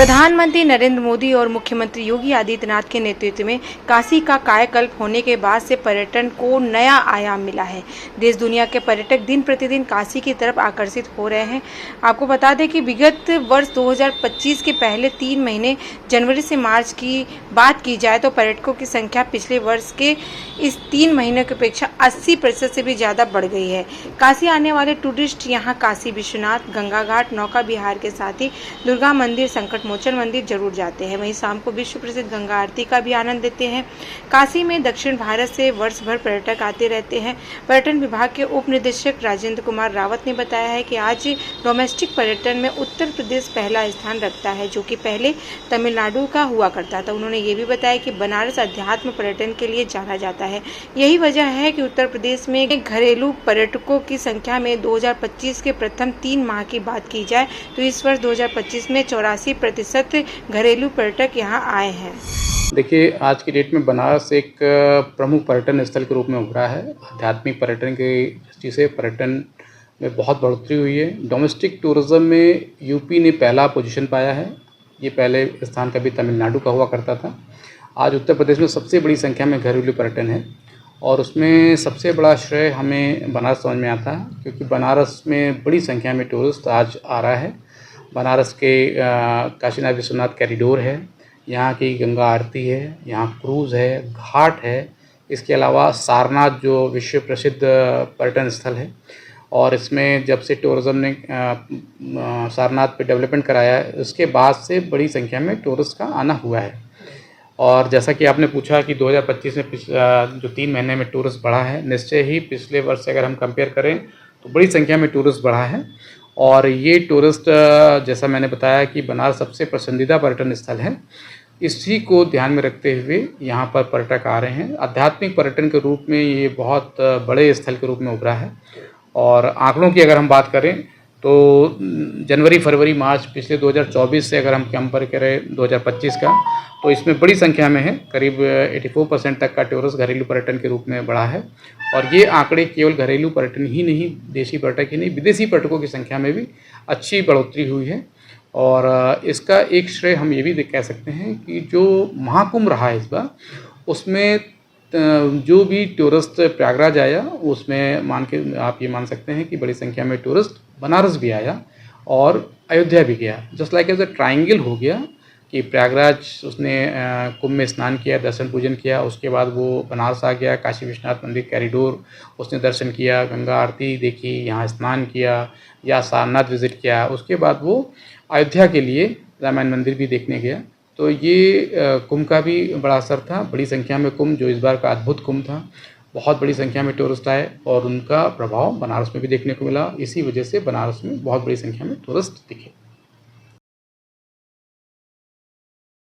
प्रधानमंत्री नरेंद्र मोदी और मुख्यमंत्री योगी आदित्यनाथ के नेतृत्व में काशी का कायाकल्प होने के बाद से पर्यटन को नया आयाम मिला है। देश दुनिया के पर्यटक दिन प्रतिदिन काशी की तरफ आकर्षित हो रहे हैं। आपको बता दें कि विगत वर्ष 2025 के पहले 3 महीने जनवरी से मार्च की बात की जाए तो पर्यटकों की संख्या पिछले वर्ष के इस 3 महीनों की अपेक्षा 80% से भी ज़्यादा बढ़ गई है। काशी आने वाले टूरिस्ट यहाँ काशी विश्वनाथ, गंगा घाट, नौका विहार के साथ ही दुर्गा मंदिर, संकट मोचन मंदिर जरूर जाते हैं। वहीं शाम को विश्व प्रसिद्ध गंगा आरती का भी आनंद लेते हैं। काशी में दक्षिण भारत से वर्ष भर पर्यटक आते रहते हैं। पर्यटन विभाग के उप निदेशक राजेंद्र कुमार रावत ने बताया है कि आज डोमेस्टिक पर्यटन में उत्तर प्रदेश पहला स्थान रखता है, जो कि पहले तमिलनाडु का हुआ करता था। उन्होंने ये भी बताया कि बनारस अध्यात्म पर्यटन के लिए जाना जाता है। यही वजह है कि उत्तर प्रदेश में घरेलू पर्यटकों की संख्या में 2025 के प्रथम 3 माह की बात की जाए तो इस वर्ष 2025 में 84% घरेलू पर्यटक यहां आए हैं। देखिए, आज की डेट में बनारस एक प्रमुख पर्यटन स्थल के रूप में उभरा है। आध्यात्मिक पर्यटन की दृष्टि से पर्यटन में बहुत बढ़ोतरी हुई है। डोमेस्टिक टूरिज्म में यूपी ने पहला पोजीशन पाया है। ये पहले स्थान कभी तमिलनाडु का हुआ करता था। आज उत्तर प्रदेश में सबसे बड़ी संख्या में घरेलू पर्यटन है और उसमें सबसे बड़ा श्रेय हमें बनारस समझ में आता है, क्योंकि बनारस में बड़ी संख्या में टूरिस्ट आज आ रहा है। बनारस के काशीनाथ विश्वनाथ कॉरिडोर है, यहाँ की गंगा आरती है, यहाँ क्रूज़ है, घाट है। इसके अलावा सारनाथ जो विश्व प्रसिद्ध पर्यटन स्थल है और इसमें जब से टूरिज़्म ने सारनाथ पे डेवलपमेंट कराया है, उसके बाद से बड़ी संख्या में टूरिस्ट का आना हुआ है। और जैसा कि आपने पूछा कि 2025 में जो 3 महीने में टूरिस्ट बढ़ा है, निश्चय ही पिछले वर्ष से अगर हम कंपेयर करें तो बड़ी संख्या में टूरिस्ट बढ़ा है। और ये टूरिस्ट, जैसा मैंने बताया कि बनारस सबसे पसंदीदा पर्यटन स्थल है, इसी को ध्यान में रखते हुए यहाँ पर पर्यटक आ रहे हैं। आध्यात्मिक पर्यटन के रूप में ये बहुत बड़े स्थल के रूप में उभरा है। और आंकड़ों की अगर हम बात करें तो जनवरी, फरवरी, मार्च पिछले 2024 से अगर हम कंपेयर करें 2025 का, तो इसमें बड़ी संख्या में है। करीब 84% तक का टूरिस्ट घरेलू पर्यटन के रूप में बढ़ा है। और ये आंकड़े केवल घरेलू पर्यटन ही नहीं, देशी पर्यटक ही नहीं, विदेशी पर्यटकों की संख्या में भी अच्छी बढ़ोतरी हुई है। और इसका एक श्रेय हम ये भी कह सकते हैं कि जो महाकुंभ रहा है इस बार, उसमें जो भी टूरिस्ट प्रयागराज आया, उसमें आप ये मान सकते हैं कि बड़ी संख्या में टूरिस्ट बनारस भी आया और अयोध्या भी गया। Just like as a triangle हो गया कि प्रयागराज उसने कुंभ में स्नान किया, दर्शन पूजन किया, उसके बाद वो बनारस आ गया, काशी विश्वनाथ मंदिर कॉरिडोर उसने दर्शन किया, गंगा आरती देखी, यहाँ स्नान किया या सारनाथ विज़िट किया, उसके बाद वो अयोध्या के लिए रामायण मंदिर भी देखने गया। तो ये कुंभ का भी बड़ा असर था। बड़ी संख्या में कुंभ, जो इस बार का अद्भुत कुंभ था, बहुत बड़ी संख्या में टूरिस्ट आए और उनका प्रभाव बनारस में भी देखने को मिला। इसी वजह से बनारस में बहुत बड़ी संख्या में टूरिस्ट दिखे।